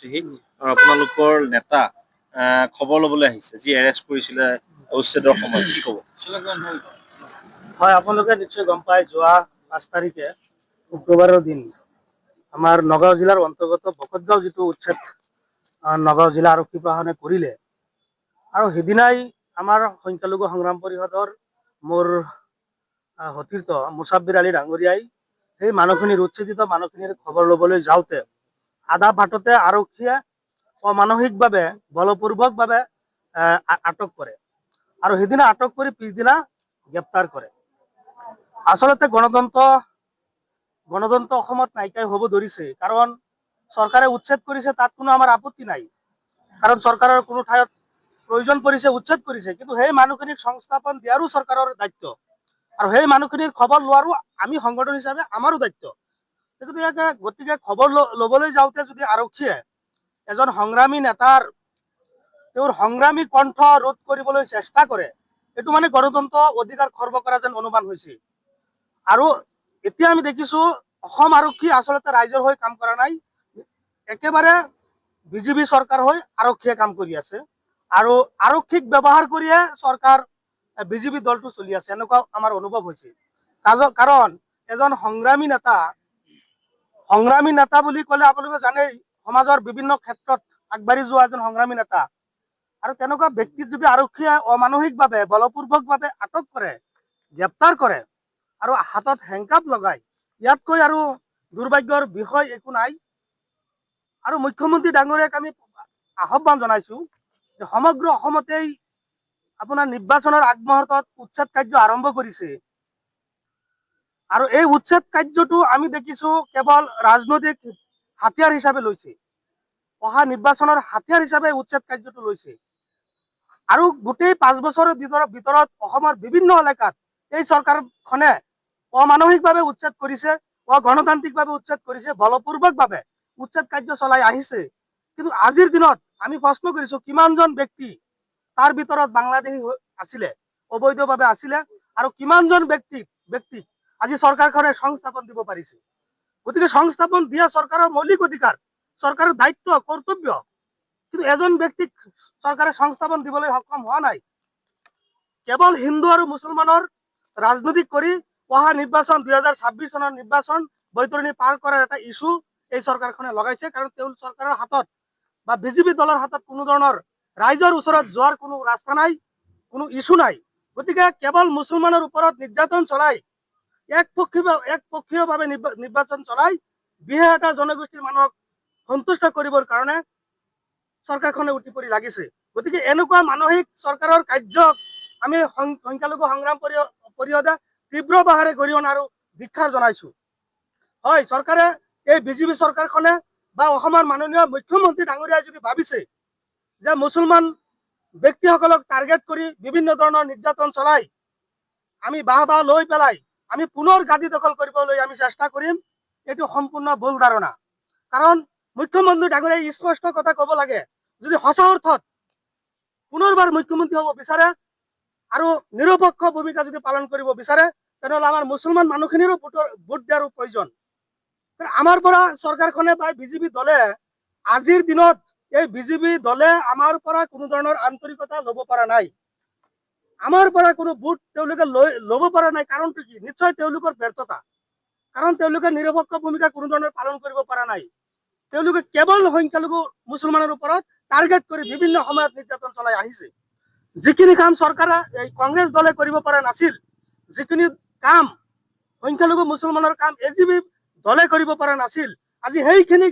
আৰু আপোনালোকৰ নেতা খবৰ ল'বলৈ আহিছে যি এৰেষ্ট কৰিছিলে উচ্ছেদৰ সময়ত কি ক'ব? হয়, আপোনালোকে নিশ্চয় গম পায় যোৱা 5 তাৰিখে শুক্ৰবাৰৰ দিন আমাৰ নগাঁও জিলাৰ অন্তৰ্গত বকতগাঁও যিটো উচ্ছেদ নগাঁও জিলা আৰক্ষী প্ৰশাসনে কৰিলে আৰু সেইদিনাই আমাৰ সংখ্যালঘু সংগ্ৰাম পৰিষদৰ মোৰ সতীৰ্থ মুছাব্বিৰ আলী ডাঙৰীয়াই সেই মানুহখিনিৰ উচ্ছেদিত মানুহখিনিৰ খবৰ ল'বলৈ যাওঁতে আধা বাটতে আৰক্ষীয়ে অমানসিকভাৱে বলপূৰ্বকভাৱে আটক কৰে আৰু সেইদিনা আটক কৰি পিছদিনা গ্ৰেপ্তাৰ কৰে। আচলতে গণতন্ত্ৰ অসমত নাইকিয়া হ'ব ধৰিছে, কাৰণ চৰকাৰে উচ্ছেদ কৰিছে তাত কোনো আমাৰ আপত্তি নাই, কাৰণ চৰকাৰৰ কোনো ঠাইত প্ৰয়োজন পৰিছে উচ্ছেদ কৰিছে, কিন্তু সেই মানুহখিনিক সংস্থাপন দিয়াৰো চৰকাৰৰ দায়িত্ব আৰু সেই মানুহখিনিৰ খবৰ লোৱাৰো আমি সংগঠন হিচাপে আমাৰো দায়িত্ব। গতিকে খবৰ ল'বলৈ যাওঁতে যদি আৰক্ষীয়ে এজন সংগ্ৰামী নেতাৰ তেওঁৰ সংগ্ৰামী কণ্ঠ ৰোধ কৰিবলৈ চেষ্টা কৰে, এইটো মানে গণতন্ত্ৰ অধিকাৰ খৰ্ব কৰা যেন অনুমান হৈছে। আৰু এতিয়া আমি দেখিছো অসম আৰক্ষী আচলতে ৰাইজৰ হৈ কাম কৰা নাই, একেবাৰে বিজেপি চৰকাৰ হৈ আৰক্ষীয়ে কাম কৰি আছে আৰু আৰক্ষীক ব্যৱহাৰ কৰিয়ে চৰকাৰ বিজেপি দলটো চলি আছে, এনেকুৱা আমাৰ অনুভৱ হৈছে। কাৰণ এজন সংগ্ৰামী নেতা বুলি ক'লে আপোনালোকে জানেই সমাজৰ বিভিন্ন ক্ষেত্ৰত আগবাঢ়ি যোৱা এজন সংগ্ৰামী নেতা, আৰু তেনেকুৱা ব্যক্তিক যদি আৰক্ষীয়ে অমানসিকভাৱে বলপূৰ্বকভাৱে আটক কৰে, গ্ৰেপ্তাৰ কৰে আৰু হাতত হেণ্ডকাফ লগায়, ইয়াতকৈ আৰু দুৰ্ভাগ্যৰ বিষয় একো নাই। আৰু মুখ্যমন্ত্ৰী ডাঙৰীয়াক আমি আহ্বান জনাইছো যে সমগ্ৰ অসমতেই আপোনাৰ নিৰ্বাচনৰ আগমুহূৰ্তত উচ্ছেদ কাৰ্য আৰম্ভ কৰিছে আৰু এই উচ্ছেদ কাৰ্যটো আমি দেখিছো কেৱল ৰাজনৈতিক হাতিয়াৰ হিচাপে লৈছে, অহা নিৰ্বাচনৰ হাতিয়াৰ হিচাপে উচ্ছেদ কাৰ্যটো লৈছে আৰু গোটেই 5 বছৰৰ ভিতৰত অসমৰ বিভিন্ন এলেকাত এই চৰকাৰখনে অমানসিকভাৱে উচ্ছেদ কৰিছে, অগণতান্ত্ৰিকভাৱে উচ্ছেদ কৰিছে, বলপূৰ্বকভাৱে উচ্ছেদ কাৰ্য চলাই আহিছে। কিন্তু আজিৰ দিনত আমি প্ৰশ্ন কৰিছো কিমানজন ব্যক্তি তাৰ ভিতৰত বাংলাদেশী আছিলে, অবৈধভাৱে আছিলে, আৰু কিমানজন ব্যক্তিক আজি চৰকাৰখনে সংস্থাপন দিব পাৰিছে। গতিকে সংস্থাপন দিয়া চৰকাৰৰ মৌলিক অধিকাৰ, চৰকাৰৰ দায়িত্ব কৰ্তব্য, কিন্তু এজন ব্যক্তিক চৰকাৰে সংস্থাপন দিবলৈ সক্ষম হোৱা নাই। কেৱল হিন্দু আৰু মুছলমানৰ ৰাজনীতি কৰি অহা নিৰ্বাচন 2026 চনৰ নিৰ্বাচন বৈতৰণি পাৰ কৰাৰ এটা ইস্যু এই চৰকাৰখনে লগাইছে, কাৰণ তেওঁ চৰকাৰৰ হাতত বা বিজেপি দলৰ হাতত কোনো ধৰণৰ ৰাইজৰ ওচৰত যোৱাৰ কোনো ৰাস্তা নাই, কোনো ইস্যু নাই। গতিকে কেৱল মুছলমানৰ ওপৰত নিৰ্যাতন চলাই একপক্ষীয়ভাৱে নিৰ্বাচন চলাই বিশেষ এটা জনগোষ্ঠীৰ মানুহক সন্তুষ্ট কৰিবৰ কাৰণে চৰকাৰখনে উঠি পৰি লাগিছে। গতিকে এনেকুৱা মানসিক চৰকাৰৰ কাৰ্যক আমি সংখ্যালঘু সংগ্ৰাম পৰিষদে তীব্ৰ বাহাৰে গৰিহণা আৰু ধিক্কাৰ জনাইছো। হয়, চৰকাৰে এই বিজেপি চৰকাৰখনে বা অসমৰ মাননীয় মুখ্যমন্ত্ৰী ডাঙৰীয়াই যদি ভাবিছে যে মুছলমান ব্যক্তিসকলক টাৰ্গেট কৰি বিভিন্ন ধৰণৰ নিৰ্যাতন চলাই আমি বাহ লৈ পেলাই আমি পুনৰ গাদী দখল কৰিবলৈ আমি চেষ্টা কৰিম, এইটো সম্পূৰ্ণ ভুল ধাৰণা। কাৰণ মুখ্যমন্ত্ৰী ডাঙৰীয়াই স্পষ্ট কথা ক'ব লাগে, যদি সঁচা অৰ্থত পুনৰবাৰ মুখ্যমন্ত্ৰী হ'ব বিচাৰে আৰু নিৰপেক্ষ ভূমিকা যদি পালন কৰিব বিচাৰে, তেনেহ'লে আমাৰ মুছলমান মানুহখিনিৰো ভোট দিয়াৰো প্ৰয়োজন। আমাৰ পৰা চৰকাৰখনে বা বিজেপি দলে আজিৰ দিনত এই বিজেপি দলে আমাৰ পৰা কোনো ধৰণৰ আন্তৰিকতা ল'ব পৰা নাই, আমাৰ পৰা কোনো ভোট তেওঁলোকে ল'ব পৰা নাই। কাৰণটো কি? নিশ্চয় তেওঁলোকৰ ব্যৰ্থতা, কাৰণ তেওঁলোকে নিৰপেক্ষ ভূমিকা কোনো ধৰণৰ পালন কৰিব পৰা নাই। তেওঁলোকে কেৱল সংখ্যালঘু মুছলমানৰ ওপৰত টাৰ্গেট কৰি বিভিন্ন সময়ত নিৰ্যাতন চলাই আহিছে। যিখিনি কাম চৰকাৰে এই কংগ্ৰেছ দলে কৰিব পৰা নাছিল, যিখিনি কাম সংখ্যালঘু মুছলমানৰ কাম এজিপি দলে কৰিব পৰা নাছিল, আজি সেইখিনি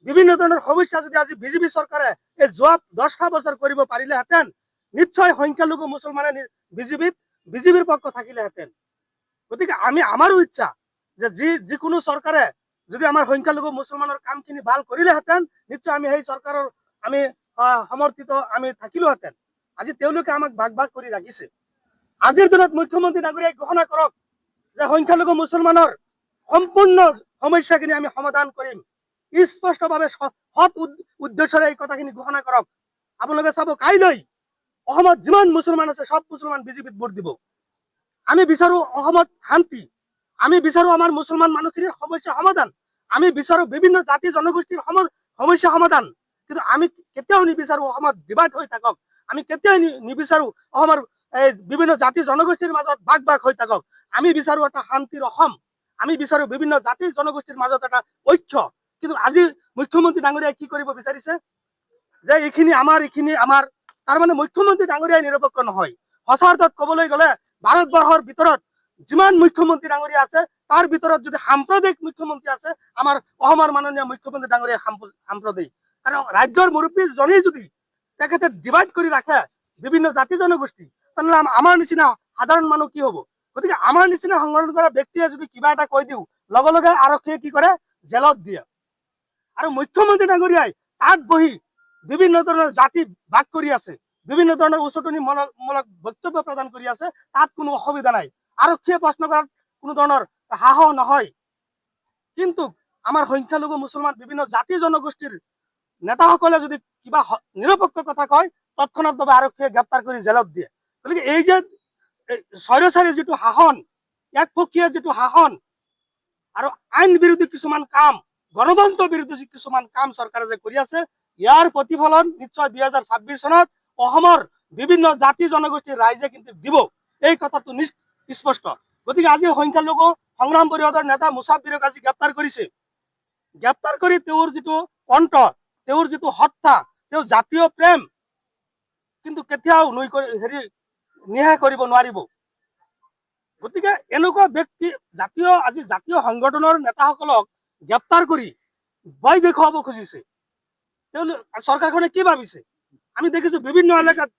বিভিন্ন ধৰণৰ সমস্যা যদি আজি বিজেপি চৰকাৰে এই যোৱা 10টা বছৰ কৰিব পাৰিলেহেঁতেন, নিশ্চয় সংখ্যালঘু মুছলমানে বিজেপিৰ পক্ষ থাকিলেহেঁতেন। গতিকে আমাৰো ইচ্ছা যে যিকোনো চৰকাৰে যদি আমাৰ সংখ্যালঘু মুছলমানৰ কামখিনি ভাল কৰিলেহেঁতেন, নিশ্চয় আমি সেই চৰকাৰৰ আমি সমৰ্থিত আমি থাকিলোহেঁতেন। আজি তেওঁলোকে আমাক ভাগ কৰি ৰাখিছে। আজিৰ দিনত মুখ্যমন্ত্ৰী ডাঙৰীয়াই ঘোষণা কৰক যে সংখ্যালঘু মুছলমানৰ সম্পূৰ্ণ সমস্যাখিনি আমি সমাধান কৰিম, স্পষ্টভাৱে সৎ উদ্দেশ্যৰে এই কথাখিনি ঘোষণা কৰক। আপোনালোকে চাব, কাইলৈ অসমত যিমান মুছলমান আছে সব মুছলমান বিজেপিত ভোট দিব। আমি বিচাৰো অসমত শান্তি, আমি বিচাৰো আমাৰ মুছলমান মানুহখিনিৰ সমস্যা সমাধান, আমি বিচাৰো বিভিন্ন জাতি জনগোষ্ঠীৰ সমস্যা সমাধান। কিন্তু আমি কেতিয়াও নিবিচাৰো অসমত ডিভাইড হৈ থাকক। আমি কেতিয়াও নিবিচাৰো অসমৰ বিভিন্ন জাতি জনগোষ্ঠীৰ মাজত ভাগ ভাগ হৈ থাকক। আমি বিচাৰো এটা শান্তিৰ অসম। আমি বিচাৰো বিভিন্ন জাতি জনগোষ্ঠীৰ মাজত এটা ঐক্য। কিন্তু আজি মুখ্যমন্ত্ৰী ডাঙৰীয়াই কি কৰিব বিচাৰিছে যে এইখিনি আমাৰ তাৰমানে মুখ্যমন্ত্ৰী ডাঙৰীয়াই নিৰপেক্ষ নহয়। সঁচা অৰ্থত ক'বলৈ গ'লে ভাৰতবৰ্ষৰ ভিতৰত যিমান মুখ্যমন্ত্ৰী ডাঙৰীয়া আছে তাৰ ভিতৰত যদি সাম্প্ৰদায়িক মুখ্যমন্ত্ৰী আছে আমাৰ অসমৰ মাননীয় মুখ্যমন্ত্ৰী ডাঙৰীয়া সাম্প্ৰদায়িক। কাৰণ ৰাজ্যৰ মুৰব্বীজনেই যদি তেখেতে ডিভাইড কৰি ৰাখে বিভিন্ন জাতি জনগোষ্ঠী, তেনেহ'লে আমাৰ নিচিনা সাধাৰণ মানুহ কি হ'ব? গতিকে আমাৰ নিচিনা সংগঠন কৰা ব্যক্তিয়ে যদি কিবা এটা কৈ দিওঁ লগে লগে আৰক্ষীয়ে কি কৰে, জেলত দিয়ে। আৰু মুখ্যমন্ত্ৰী ডাঙৰীয়াই তাত বহি বিভিন্ন ধৰণৰ জাতি ভাগ কৰি আছে, বিভিন্ন ধৰণৰ উচতনিমূলক বক্তব্য প্ৰদান কৰি আছে, তাত কোনো অসুবিধা নাই। আৰক্ষীয়ে প্ৰশ্ন কৰাত কোনো ধৰণৰ সাহস নহয়। কিন্তু আমাৰ সংখ্যালঘু মুছলমান বিভিন্ন জাতি জনগোষ্ঠীৰ নেতাসকলে যদি কিবা নিৰপেক্ষ কথা কয় তৎক্ষণাৎভাৱে আৰক্ষীয়ে গ্ৰেপ্তাৰ কৰি জেলত দিয়ে। গতিকে এই যে স্বৈৰাচাৰী যিটো শাসন, একপক্ষীয় যিটো শাসন আৰু আইন বিৰোধী কিছুমান কাম, গণতন্ত্ৰ বিৰোধী কিছুমান কাম চৰকাৰে যে কৰি আছে, ইয়াৰ প্ৰতিফলন নিশ্চয় 2026 চনত অসমৰ বিভিন্ন জাতি জনগোষ্ঠীৰ ৰাইজে কিন্তু দিব, এই কথাটো স্পষ্ট। গতিকে আজি সংখ্যালঘু সংগ্ৰাম পৰিষদৰ নেতা মুছাফিৰক আজি গ্ৰেপ্তাৰ কৰিছে। গ্ৰেপ্তাৰ কৰি তেওঁৰ যিটো কণ্ঠ, তেওঁৰ যিটো সত্তা, তেওঁৰ জাতীয় প্ৰেম কিন্তু কেতিয়াও নিয়াই কৰিব নোৱাৰিব। গতিকে এনেকুৱা ব্যক্তি জাতীয় সংগঠনৰ নেতাসকলক গ্ৰেপ্তাৰ কৰি ভয় দেখুৱাব খুজিছে। তেওঁলোক চৰকাৰখনে কি ভাবিছে? আমি দেখিছো বিভিন্ন এলেকাত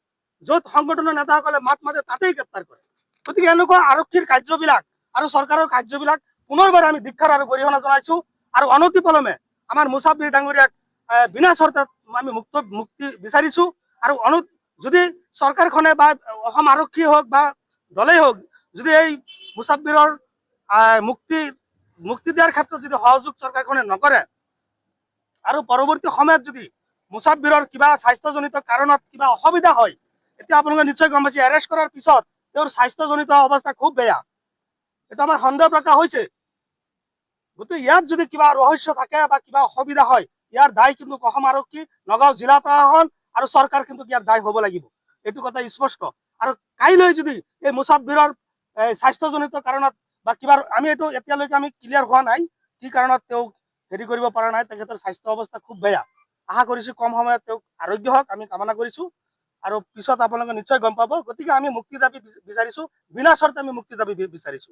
য'ত সংগঠনৰ নেতাসকলে মাত মাতে তাতেই গ্ৰেপ্তাৰ কৰে। গতিকে এনেকুৱা আৰক্ষীৰ কাৰ্যবিলাক আৰু চৰকাৰৰ কাৰ্যবিলাক পুনৰবাৰ আমি ধিক্কাৰ আৰু গৰিহণা জনাইছো। আৰু অনতিপলমে আমাৰ মুছাফিৰ ডাঙৰীয়াক বিনা চৰ্তত আমি মুক্তি বিচাৰিছো। আৰু যদি চৰকাৰখনে বা অসম আৰক্ষী হওক বা দলেই হওক যদি এই মুছাফিৰৰ মুক্তি দিয়াৰ ক্ষেত্ৰত যদি সহযোগ চৰকাৰখনে নকৰে আৰু পৰৱৰ্তী সময়ত যদি মুছাফিৰৰ কিবা স্বাস্থ্যজনিত কাৰণত কিবা অসুবিধা হয়, এতিয়া আপোনালোকে নিশ্চয় গম পাইছে এৰেষ্ট কৰাৰ পিছত তেওঁৰ স্বাস্থ্যজনিত অৱস্থা খুব বেয়া, এটা আমাৰ সন্দেহ প্ৰকাশ হৈছে। গতিকে ইয়াত যদি কিবা ৰহস্য থাকে বা কিবা অসুবিধা হয়, ইয়াৰ দায় কিন্তু অসম আৰক্ষী, নগাঁও জিলা প্ৰশাসন আৰু চৰকাৰ কিন্তু ইয়াৰ দায় হ'ব লাগিব, এইটো কথা স্পষ্ট। আৰু কাইলৈ যদি এই মুছাফিৰৰ স্বাস্থ্যজনিত কাৰণত বা কিবা আমি এইটো এতিয়ালৈকে আমি ক্লিয়াৰ হোৱা নাই কি কাৰণত তেওঁক কৰিব পৰা নাই, তেখেতৰ স্বাস্থ্য অৱস্থা খুব বেয়া। আশা কৰিছো কম সময়ত তেওঁক আৰোগ্য হওক, আমি কামনা কৰিছো। আৰু পিছত আপোনালোকে নিশ্চয় গম পাব। গতিকে আমি মুক্তি দাবী বিচাৰিছো, বিনা চৰ্তে আমি মুক্তি দাবী বিচাৰিছো।